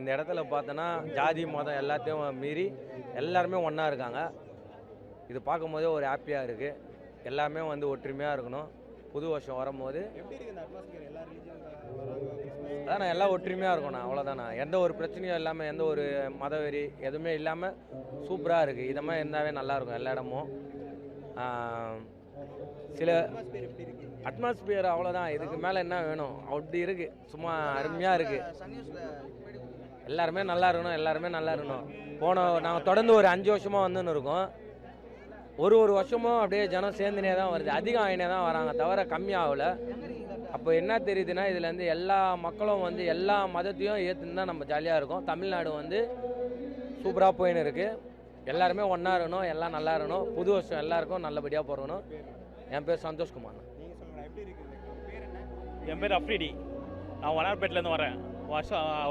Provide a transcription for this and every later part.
இந்த இடத்துல பார்த்தோன்னா ஜாதி மதம் எல்லாத்தையும் மீறி எல்லாருமே ஒன்றா இருக்காங்க. இது பார்க்கும்போதே ஒரு ஹாப்பியாக இருக்குது. எல்லாமே வந்து ஒற்றுமையாக இருக்கணும். புது வருஷம் வரும்போது அதான் நான் எல்லாம் ஒற்றுமையாக இருக்கணும். அவ்வளோதாண்ணா. எந்த ஒரு பிரச்சனையும் இல்லாமல், எந்த ஒரு மதவெறி எதுவுமே இல்லாமல் சூப்பராக இருக்குது. இதை மாதிரி இருந்தாவே நல்லாயிருக்கும் எல்லா இடமும். சில அட்மாஸ்பியர் அவ்வளோதான். இதுக்கு மேலே என்ன வேணும்? அப்படி இருக்குது. சும்மா அருமையாக இருக்குது. எல்லாருமே நல்லா இருக்கணும். எல்லாருமே நல்லா இருக்கணும். நாங்கள் தொடர்ந்து ஒரு 5 வருஷமாக வந்துன்னு இருக்கோம். ஒரு வருஷமும் அப்படியே ஜனம் சேர்ந்துனே தான் வருது. அதிகம் ஆகினே தான் வராங்க, தவிர கம்மியாகல. அப்போ என்ன தெரியுதுன்னா, இதுலேருந்து எல்லா மக்களும் வந்து எல்லா மதத்தையும் ஏற்றுன்னு தான் நம்ம ஜாலியாக இருக்கோம். தமிழ்நாடு வந்து சூப்பராக போயின்னு இருக்குது. எல்லாருமே ஒன்றா இருக்கணும், எல்லாம் நல்லா இருக்கணும். புது வருஷம் எல்லாருக்கும் நல்லபடியாக போகணும். என் பேர் சந்தோஷ்குமார். என் பேர் அஃப்ரிடி. நான் வனார்பேட்டிலேருந்து வரேன்.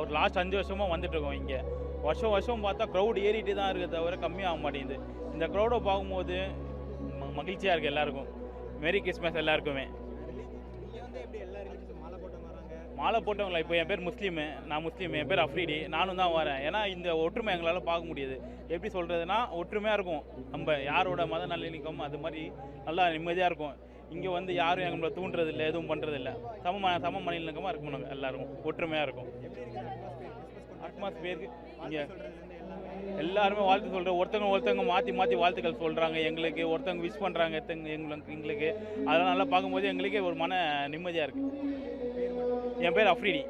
ஒரு லாஸ்ட் 5 வருஷமாக வந்துட்டுருக்கோம். இங்கே வருஷம் பார்த்தா க்ரௌட் ஏறிட்டு தான் இருக்குது, தவிர கம்மியாக மாட்டேங்குது. இந்த க்ரௌடை பார்க்கும்போது மகிழ்ச்சியாக இருக்குது எல்லாருக்கும். மேரி கிறிஸ்மஸ் எல்லாருக்குமே. மாலை போட்டவங்களா? இப்போ என் பேர் முஸ்லீமு, நான் முஸ்லீம். என் பேர் அஃப்ரிடி. நானும் தான் வரேன். ஏன்னா இந்த ஒற்றுமை எங்களால் பார்க்க முடியுது. எப்படி சொல்கிறதுனா, ஒற்றுமையாக இருக்கும். நம்ம யாரோட மத நல்லிணக்கம் அது மாதிரி நல்லா நிம்மதியாக இருக்கும். இங்கே வந்து யாரும் எங்களை தூண்டுறதில்லை, எதுவும் பண்ணுறதில்லை. சம மனிதனக்கமாக இருக்கும். நாங்கள் எல்லாருக்கும் ஒற்றுமையாக இருக்கும். அட்மாஸ்பியருக்கு இங்கே எல்லாருமே வாழ்த்து சொல்கிறோம். ஒருத்தவங்க மாற்றி வாழ்த்துக்கள் சொல்கிறாங்க. எங்களுக்கு ஒருத்தவங்க விஷ் பண்ணுறாங்க எங்களுக்கு. அதெல்லாம் நல்லா பார்க்கும்போது எங்களுக்கே ஒரு மன நிம்மதியாக இருக்குது. என் பேர் அஃப்ரிடி.